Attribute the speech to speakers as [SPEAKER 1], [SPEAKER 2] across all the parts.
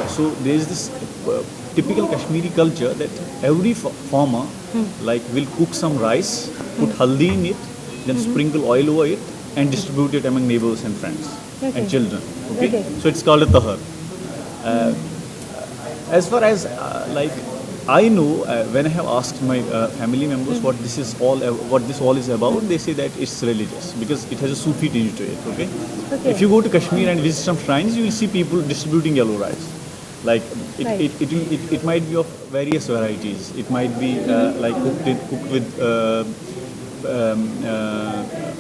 [SPEAKER 1] So there is this typical Kashmiri culture that every farmer like will cook some rice, put haldi in it, then sprinkle oil over it, and distribute it among neighbors and friends and children. Okay? So it's called a tahar. Uh, as far as like I know, when I have asked my family members what this is all, what this all is about, they say that it's religious because it has a Sufi tinge to it. Okay. If you go to Kashmir and visit some shrines, you will see people distributing yellow rice. Like it might be of various varieties. It might be like cooked with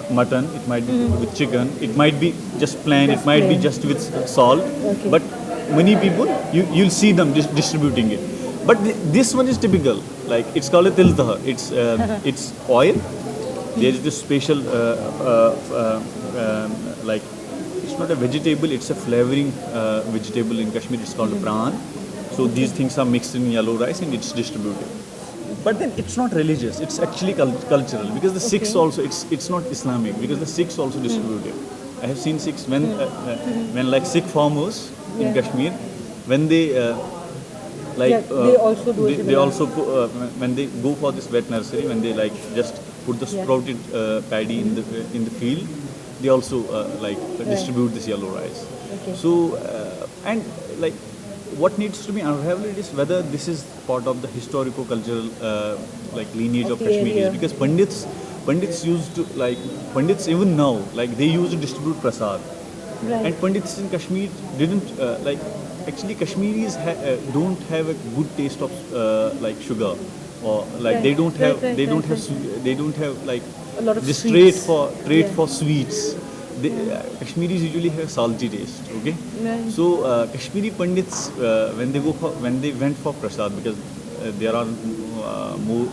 [SPEAKER 1] mutton. It might be cooked with chicken. It might be just plain. It might be just with salt. But many people, you'll see them distributing it. But this one is typical. Like it's called a til tahar. It's oil. There is this special like it's not a vegetable. It's a flavoring vegetable in Kashmir. It's called a pran. So these things are mixed in yellow rice and it's distributed. But then it's not religious. It's actually cultural because the Sikhs also. It's not Islamic because the Sikhs also distribute it. I have seen Sikhs when like Sikh farmers in Kashmir when they
[SPEAKER 2] they also do it.
[SPEAKER 1] They also when they go for this wet nursery, when they like just put the sprouted paddy in the field, they also distribute this yellow rice. So and like what needs to be unraveled is whether this is part of the historical cultural like lineage of Kashmiris, because Pandits used to Pandits even now they used to distribute prasad. And Pandits in Kashmir didn't actually Kashmiris don't have a good taste of sugar, or they don't have like
[SPEAKER 2] a lot of
[SPEAKER 1] this
[SPEAKER 2] sweets.
[SPEAKER 1] trait for sweets. Kashmiris usually have salty taste. Okay, so Kashmiri Pandits when they went for prasad, because there are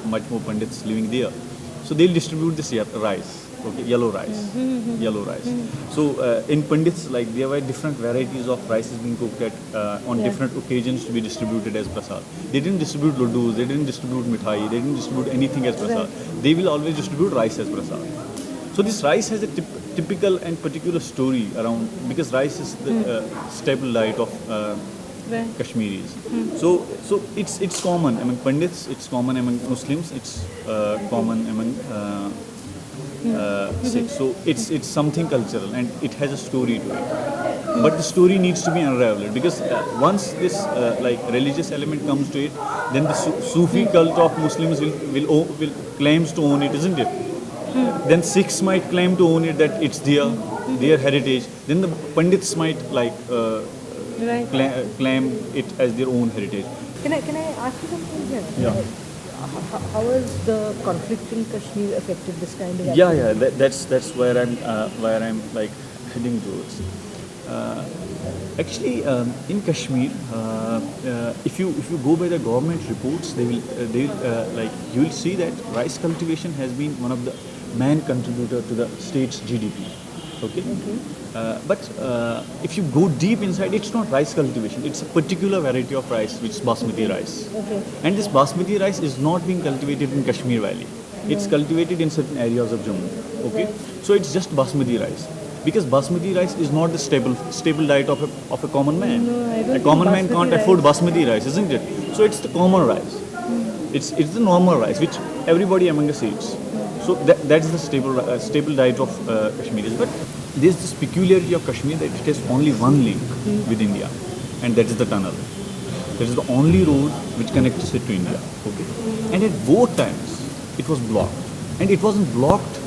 [SPEAKER 1] much more Pandits living there, so they'll distribute this rice. Okay, yellow rice. So in Pandits, there were different varieties of rices being cooked on different occasions to be distributed as prasad. They didn't distribute laddus, they didn't distribute mithai, they didn't distribute anything as prasad. They will always distribute rice as prasad. So this rice has a typical and particular story around, because rice is the staple diet of Kashmiris. So it's common among Pandits, it's common among Muslims, it's common among Sikhs. So it's something cultural and it has a story to it. But the story needs to be unraveled, because once this religious element comes to it, then the Sufi cult of Muslims will claims to own it, isn't it? Then Sikhs might claim to own it, that it's their heritage. Then the Pandits might claim it as their own heritage.
[SPEAKER 2] Can I ask you something here?
[SPEAKER 1] Yeah.
[SPEAKER 2] How has the conflict in Kashmir affected this kind of
[SPEAKER 1] Yeah. That's where I'm heading towards. Actually, in Kashmir, if you go by the government reports, they will you will see that rice cultivation has been one of the main contributor to the state's GDP. Okay. But if you go deep inside, it's not rice cultivation. It's a particular variety of rice, which is basmati rice. And this basmati rice is not being cultivated in Kashmir Valley. It's cultivated in certain areas of Jammu. Okay. So it's just basmati rice. Because basmati rice is not the staple diet of a common man. A common man can't afford basmati rice, isn't it? So it's the common rice. It's the normal rice which everybody among us eats. So that's the staple diet of Kashmiris. But there's this peculiarity of Kashmir that it has only one link with India, and that is the tunnel. That is the only road which connects it to India. Okay, and at both times it was blocked, and it wasn't blocked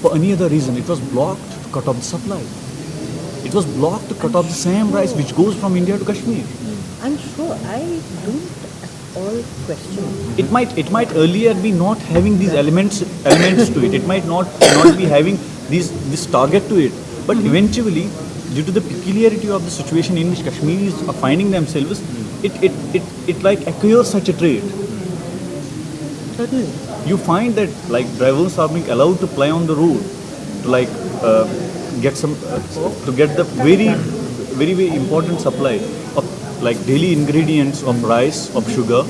[SPEAKER 1] for any other reason. It was blocked to cut off the supply. It was blocked to cut off the same rice which goes from India to Kashmir.
[SPEAKER 2] I'm sure I don't at all question.
[SPEAKER 1] It might earlier be not having these elements to it. It might not be having this target to it. But eventually, due to the peculiarity of the situation in which Kashmiris are finding themselves, it acquires such a trait.
[SPEAKER 2] Certainly.
[SPEAKER 1] You find that drivers are being allowed to ply on the road to get the very very important supply of daily ingredients of rice, of sugar,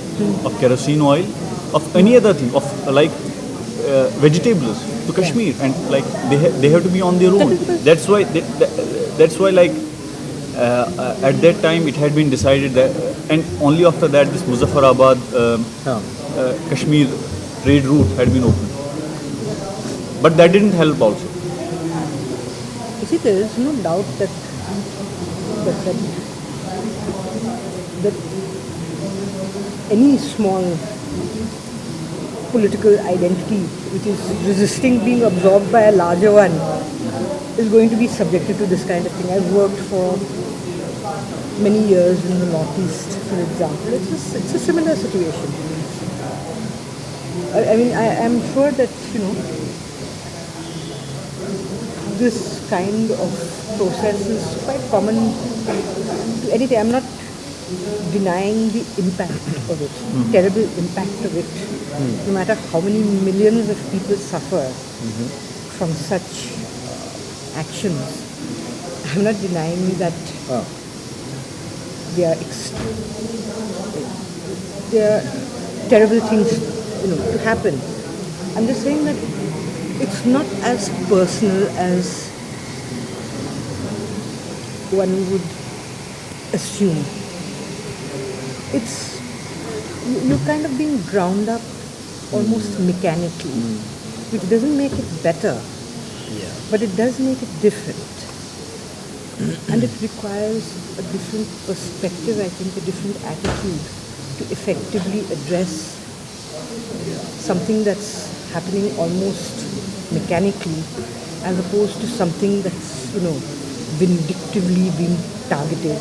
[SPEAKER 1] of kerosene oil, of any other thing, of vegetables to Kashmir, and they have to be on their own. That's why at that time it had been decided that, and only after that this Muzaffarabad Kashmir trade route had been opened. But that didn't help also.
[SPEAKER 2] You see, there is no doubt that that, that any small political identity which is resisting being absorbed by a larger one is going to be subjected to this kind of thing. I've worked for many years in the Northeast, for example. It's a similar situation. I mean, I am sure that, this kind of process is quite common to anything. I'm not denying the impact of it, terrible impact of it. No matter how many millions of people suffer from such actions, I'm not denying that they are terrible things, to happen. I'm just saying that it's not as personal as one would assume. It's you're kind of being ground up almost mechanically, which doesn't make it better, but it does make it different. And it requires a different perspective, I think, a different attitude to effectively address something that's happening almost mechanically, as opposed to something that's, vindictively being targeted,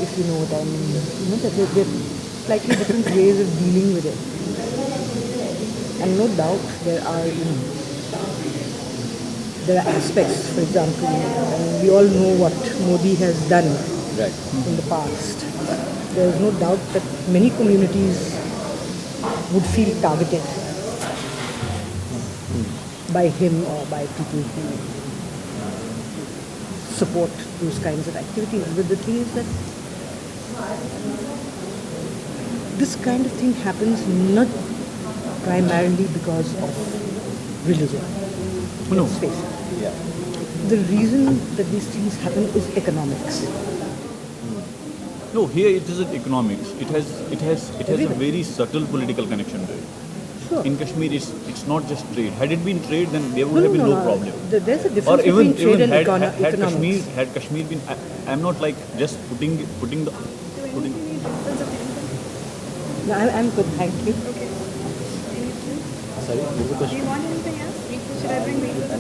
[SPEAKER 2] if you know what I mean. That there are slightly different ways of dealing with it. And no doubt there are aspects, for example, and we all know what Modi has done in the past. There is no doubt that many communities would feel targeted by him or by people who support those kinds of activities. But the thing is that this kind of thing happens not primarily because of religion.
[SPEAKER 1] No.
[SPEAKER 2] Let's face it. The reason that these things happen is economics.
[SPEAKER 1] No, here it isn't economics. It has a very subtle political connection to it.
[SPEAKER 2] Sure.
[SPEAKER 1] In Kashmir, it's not just trade. Had it been trade, then there would have been no problem.
[SPEAKER 2] There's a
[SPEAKER 1] Or
[SPEAKER 2] difference
[SPEAKER 1] even
[SPEAKER 2] between trade and
[SPEAKER 1] had
[SPEAKER 2] economics.
[SPEAKER 1] Kashmir been, I'm not like just putting.
[SPEAKER 2] No, I'm good, thank you.
[SPEAKER 3] Okay. Anything?
[SPEAKER 4] Sorry, what was the
[SPEAKER 3] Do
[SPEAKER 4] question?
[SPEAKER 3] you want anything else? Should I bring wafers?
[SPEAKER 4] A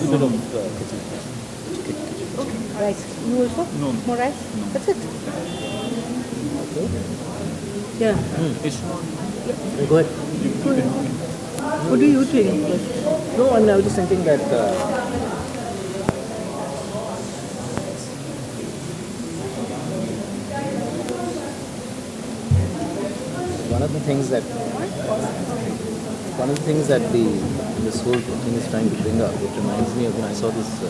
[SPEAKER 4] little bit of kitchen.
[SPEAKER 3] Okay.
[SPEAKER 2] Rice. You also?
[SPEAKER 1] No.
[SPEAKER 2] More rice?
[SPEAKER 1] No.
[SPEAKER 2] That's it. Yeah.
[SPEAKER 1] It's
[SPEAKER 4] Go ahead.
[SPEAKER 2] What do you think?
[SPEAKER 4] No, I mean, I was just thinking that one of the things that this whole thing is trying to bring up, it reminds me of when I saw this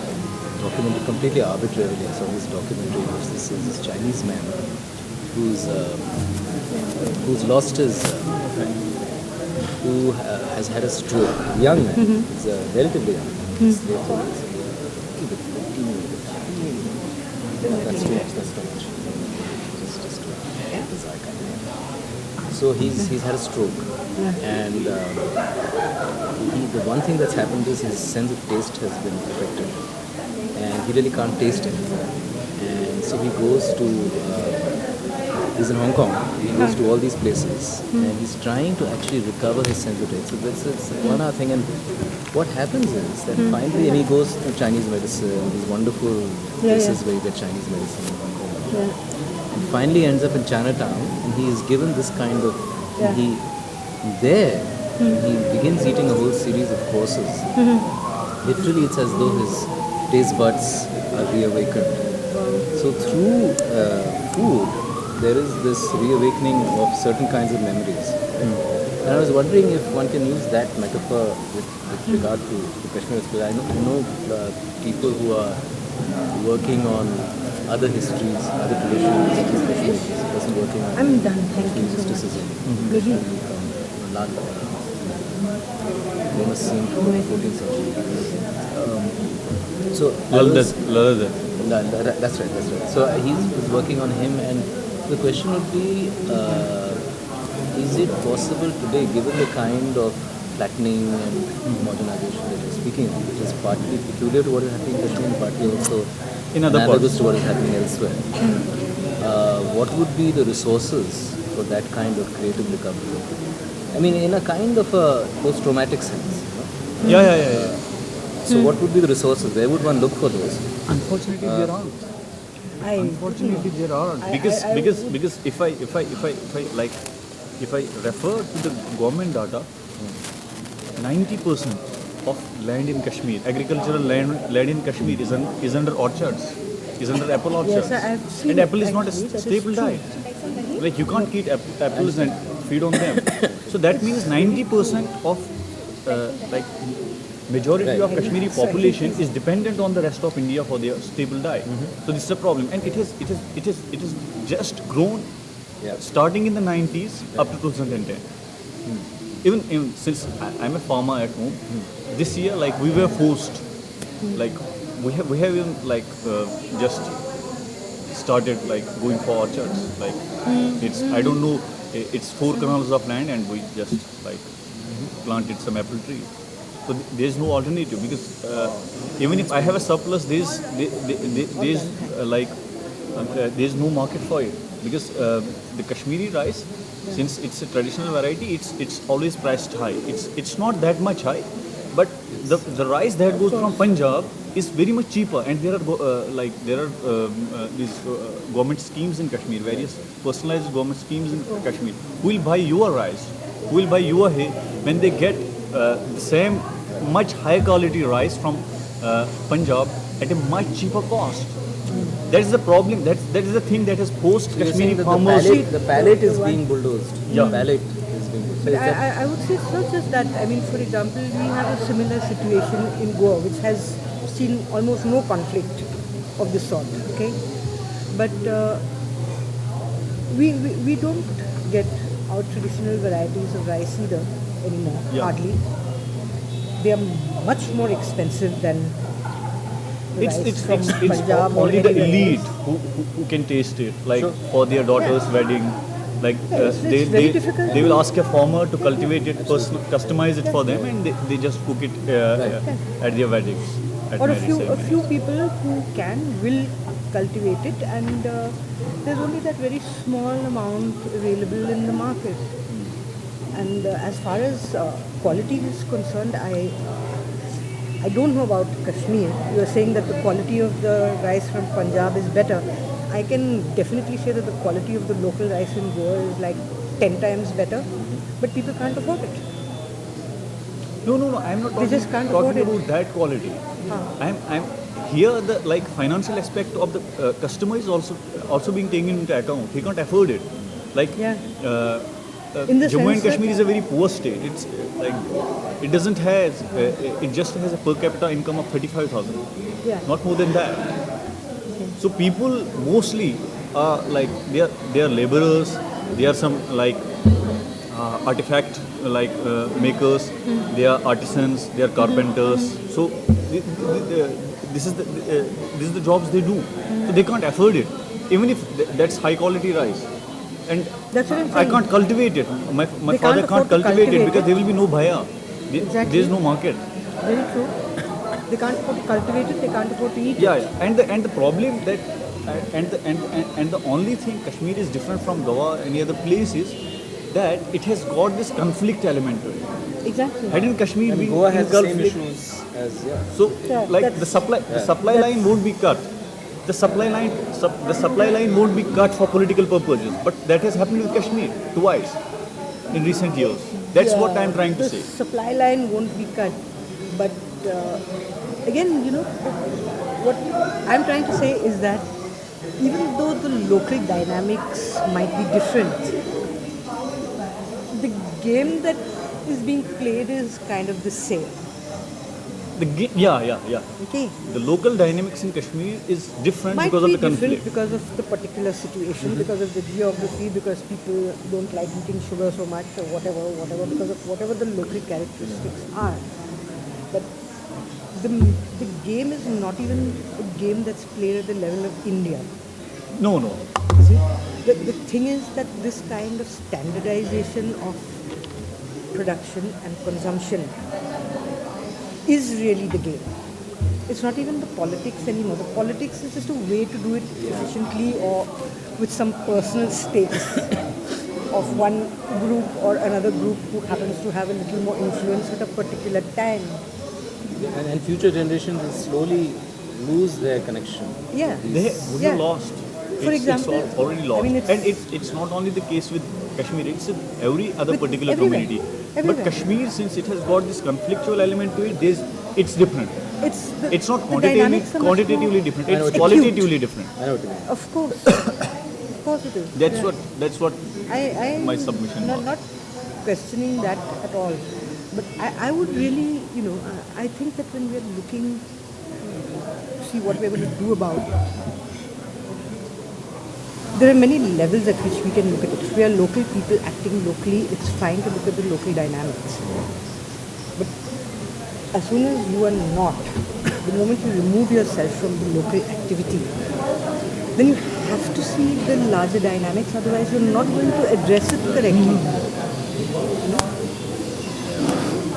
[SPEAKER 4] documentary completely arbitrarily. I saw this documentary which this is this Chinese man who's lost his who has had a stroke. Young man, he's relatively young. He's late 30s. Keep it, that's too much. Just his eye contact. So he's had a stroke, and the one thing that's happened is his sense of taste has been affected, and he really can't taste anything. And so he goes to he's in Hong Kong. He goes to all these places, and he's trying to actually recover his sense of taste. So that's it's 1 hour thing, and what happens is that finally, and he goes to Chinese medicine, these wonderful places where you get Chinese medicine in Hong Kong.
[SPEAKER 2] Yeah.
[SPEAKER 4] And finally ends up in Chinatown, and he is given this kind of he begins eating a whole series of courses. Literally, it's as though his taste buds are reawakened. So through food, there is this reawakening of certain kinds of memories. And I was wondering if one can use that metaphor with regard to Kashmir. Because I know people who are working on other histories, other traditions. This person working on
[SPEAKER 2] I'm done, thank you so much.
[SPEAKER 4] mysticism.
[SPEAKER 2] Maybe
[SPEAKER 4] Lal famous saint from the 14th century. So I was,
[SPEAKER 1] Lalada.
[SPEAKER 4] that's right, that's right. So he's working on him, and the question would be, is it possible today, given the kind of flattening and modernization that you're speaking of, which is partly peculiar to what is happening in Kashmir and partly also
[SPEAKER 1] In other
[SPEAKER 4] analogous
[SPEAKER 1] parts.
[SPEAKER 4] to what is happening elsewhere, what would be the resources for that kind of creative recovery? I mean, in a kind of a post-traumatic sense. You know?
[SPEAKER 1] Yeah.
[SPEAKER 4] So what would be the resources? Where would one look for those?
[SPEAKER 1] Unfortunately, there aren't. Unfortunately, there aren't. Because if I refer to the government data, 90% of land in Kashmir, agricultural land in Kashmir is under orchards, is under apple orchards.
[SPEAKER 2] Yes, I have seen
[SPEAKER 1] and apple
[SPEAKER 2] it
[SPEAKER 1] is not a
[SPEAKER 2] actually, that is
[SPEAKER 1] staple
[SPEAKER 2] true.
[SPEAKER 1] diet. Like you can't eat apples and feed on them. So that means 90% of like majority of Kashmiri population is dependent on the rest of India for their staple diet. So this is a problem, and it is just grown
[SPEAKER 4] Yeah.
[SPEAKER 1] starting in the 90s up to 2010. Even since I'm a farmer at home, this year like we were forced, like we have even like just started like going for orchards. Like it's I don't know, it's 4 canals of land and we just like planted some apple trees. So there's no alternative because even if I have a surplus, there's there's no market for it because the Kashmiri rice, since it's a traditional variety, it's always priced high. It's not that much high, but the rice that goes from Punjab is very much cheaper, and there are these government schemes in Kashmir, various personalized government schemes in Kashmir. Who will buy your rice? Who will buy your hay when they get the same much high quality rice from Punjab at a much cheaper cost? That is the problem. That is the thing that has forced
[SPEAKER 4] You're saying
[SPEAKER 1] Kashmiri
[SPEAKER 4] that
[SPEAKER 1] farmers.
[SPEAKER 4] the palette is being bulldozed.
[SPEAKER 1] Yeah.
[SPEAKER 4] The palette is being bulldozed. So is that,
[SPEAKER 2] I would say it's not just that. I mean, for example, we have a similar situation in Goa, which has seen almost no conflict of this sort. Okay, but we don't get our traditional varieties of rice either anymore.
[SPEAKER 1] Yeah.
[SPEAKER 2] Hardly. They are much more expensive than the rice
[SPEAKER 1] It's
[SPEAKER 2] from Punjab or
[SPEAKER 1] only the
[SPEAKER 2] anywhere
[SPEAKER 1] elite
[SPEAKER 2] else.
[SPEAKER 1] who can taste it, like
[SPEAKER 4] Sure.
[SPEAKER 1] for their daughter's wedding. Like
[SPEAKER 2] it's very difficult.
[SPEAKER 1] they will ask a farmer to cultivate it, customize it for them, and they just cook it at their weddings. At
[SPEAKER 2] Or a
[SPEAKER 1] marriage
[SPEAKER 2] few
[SPEAKER 1] ceremony.
[SPEAKER 2] people who will cultivate it, and there's only that very small amount available in the market. And as far as quality is concerned, I don't know about Kashmir. You are saying that the quality of the rice from Punjab is better. I can definitely say that the quality of the local rice in Goa is like 10 times better, but people can't afford it.
[SPEAKER 1] No. I'm not
[SPEAKER 2] They
[SPEAKER 1] talking,
[SPEAKER 2] just can't afford
[SPEAKER 1] talking
[SPEAKER 2] it.
[SPEAKER 1] about that quality.
[SPEAKER 2] Huh.
[SPEAKER 1] I'm here. The like financial aspect of the customer is also being taken into account. He can't afford it. Like
[SPEAKER 2] Yeah. In the
[SPEAKER 1] Jammu and
[SPEAKER 2] sense that-
[SPEAKER 1] Kashmir is a very poor state. It's like it doesn't have it just has a per capita income of 35,000.
[SPEAKER 2] Yeah.
[SPEAKER 1] Not more than that. So people mostly are like they are laborers. They are some like artifact makers. They are artisans. They are carpenters. So this is the jobs they do. So they can't afford it, even if that's high quality rice. And
[SPEAKER 2] That's what I'm
[SPEAKER 1] I
[SPEAKER 2] saying.
[SPEAKER 1] can't cultivate it. My
[SPEAKER 2] They
[SPEAKER 1] father
[SPEAKER 2] can't afford
[SPEAKER 1] can't
[SPEAKER 2] to
[SPEAKER 1] cultivate it
[SPEAKER 2] cultivate
[SPEAKER 1] because
[SPEAKER 2] it.
[SPEAKER 1] there will be no bhaya.
[SPEAKER 2] Exactly.
[SPEAKER 1] There is no market.
[SPEAKER 2] Very true. They can't afford to cultivate it. They can't afford to eat
[SPEAKER 1] Yeah,
[SPEAKER 2] it.
[SPEAKER 1] and the problem that and the only thing Kashmir is different from Goa or any other place is that it has got this conflict element to it.
[SPEAKER 2] Exactly.
[SPEAKER 1] Hadn't Kashmir
[SPEAKER 4] and
[SPEAKER 1] been
[SPEAKER 4] Goa has the same
[SPEAKER 1] engulfed
[SPEAKER 4] issues as
[SPEAKER 1] so
[SPEAKER 2] Yeah,
[SPEAKER 1] like
[SPEAKER 2] that's-
[SPEAKER 1] the supply line won't be cut. The supply line won't be cut for political purposes. But that has happened with Kashmir twice in recent years. That's what
[SPEAKER 2] Yeah,
[SPEAKER 1] I'm trying to
[SPEAKER 2] the
[SPEAKER 1] say.
[SPEAKER 2] supply line won't be cut, but again, what I'm trying to say is that even though the local dynamics might be different, the game that is being played is kind of the same.
[SPEAKER 1] Yeah.
[SPEAKER 2] Okay.
[SPEAKER 1] The local dynamics in Kashmir is different
[SPEAKER 2] Might
[SPEAKER 1] because
[SPEAKER 2] be
[SPEAKER 1] of the
[SPEAKER 2] different
[SPEAKER 1] conflict.
[SPEAKER 2] because of the particular situation, because of the geography, because people don't like eating sugar so much or whatever, because of whatever the local characteristics are. But the game is not even a game that's played at the level of India.
[SPEAKER 1] No.
[SPEAKER 2] You see? The thing is that this kind of standardization of production and consumption is really the game. It's not even the politics anymore. The politics is just a way to do it efficiently or with some personal stakes of one group or another group who happens to have a little more influence at a particular time.
[SPEAKER 4] And future generations will slowly lose their connection.
[SPEAKER 2] Yeah.
[SPEAKER 1] They
[SPEAKER 2] Yeah.
[SPEAKER 1] lost.
[SPEAKER 2] For
[SPEAKER 1] It's
[SPEAKER 2] example,
[SPEAKER 1] already
[SPEAKER 2] I
[SPEAKER 1] lost.
[SPEAKER 2] mean, it's-
[SPEAKER 1] And it's not only the case with Kashmir, it's in every other
[SPEAKER 2] With
[SPEAKER 1] particular
[SPEAKER 2] everywhere.
[SPEAKER 1] community.
[SPEAKER 2] Everywhere.
[SPEAKER 1] But Kashmir, since it has got this conflictual element to it, it's different. It's not
[SPEAKER 2] the dynamics are much
[SPEAKER 1] quantitatively
[SPEAKER 2] more
[SPEAKER 1] different.
[SPEAKER 4] I know
[SPEAKER 1] It's
[SPEAKER 4] what you
[SPEAKER 2] mean.
[SPEAKER 1] qualitatively different.
[SPEAKER 4] I know what you mean.
[SPEAKER 2] Of course it is.
[SPEAKER 1] That's what
[SPEAKER 2] I
[SPEAKER 1] my submission was.
[SPEAKER 2] not questioning that at all. But I would really, I think that when we are looking to see what we're going to do about it, there are many levels at which we can look at it. If we are local people acting locally, it's fine to look at the local dynamics. But as soon as you are not, the moment you remove yourself from the local activity, then you have to see the larger dynamics, otherwise you're not going to address it correctly.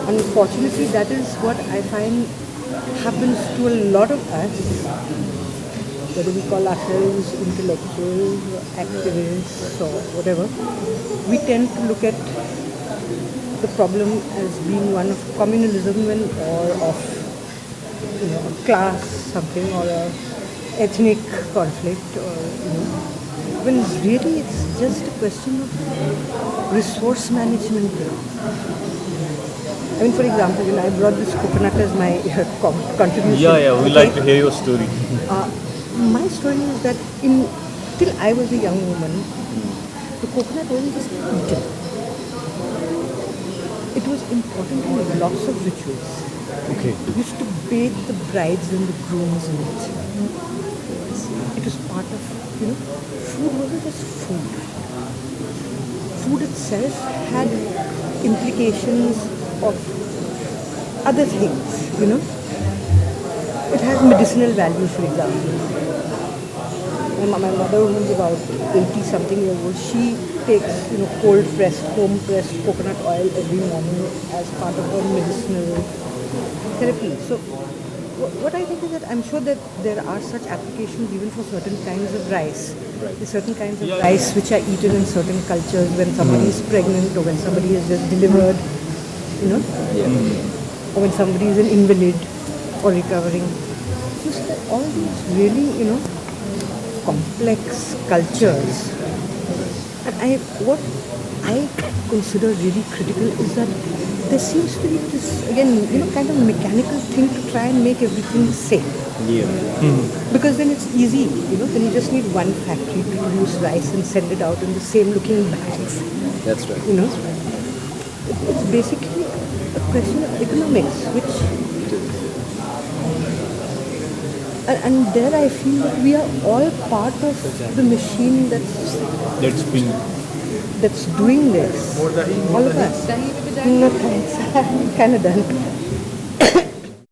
[SPEAKER 2] Unfortunately, that is what I find happens to a lot of us, whether we call ourselves intellectuals or activists or whatever. We tend to look at the problem as being one of communalism or of a class something or a ethnic conflict or when really it's just a question of resource management. I mean, for example, I brought this coconut as my contribution.
[SPEAKER 1] Yeah, we
[SPEAKER 2] okay?
[SPEAKER 1] like to hear your story.
[SPEAKER 2] My story is that till I was a young woman, the coconut wasn't just eaten. It was important in lots of rituals.
[SPEAKER 1] Okay.
[SPEAKER 2] We used to bathe the brides and the grooms in it. It was part of, food wasn't just food. Food itself had implications of other things, It has medicinal value, for example. My mother, who's about 80-something years old, she takes, cold-pressed, home-pressed coconut oil every morning as part of her medicinal therapy. So what I think is that I'm sure that there are such applications even for certain kinds of rice. There's certain kinds of rice which are eaten in certain cultures when somebody is pregnant or when somebody is just delivered, or when somebody is an invalid or recovering. You see that all these really, complex cultures. And what I consider really critical is that there seems to be this, again, kind of mechanical thing to try and make everything the same.
[SPEAKER 4] Yeah.
[SPEAKER 2] Because then it's easy, then you just need one factory to produce rice and send it out in the same looking bags.
[SPEAKER 4] That's right.
[SPEAKER 2] It's basically a question of economics, which and there I feel that we are all part of the machine
[SPEAKER 1] That's been
[SPEAKER 2] that's doing this. All of us. No thanks. I'm kind of done.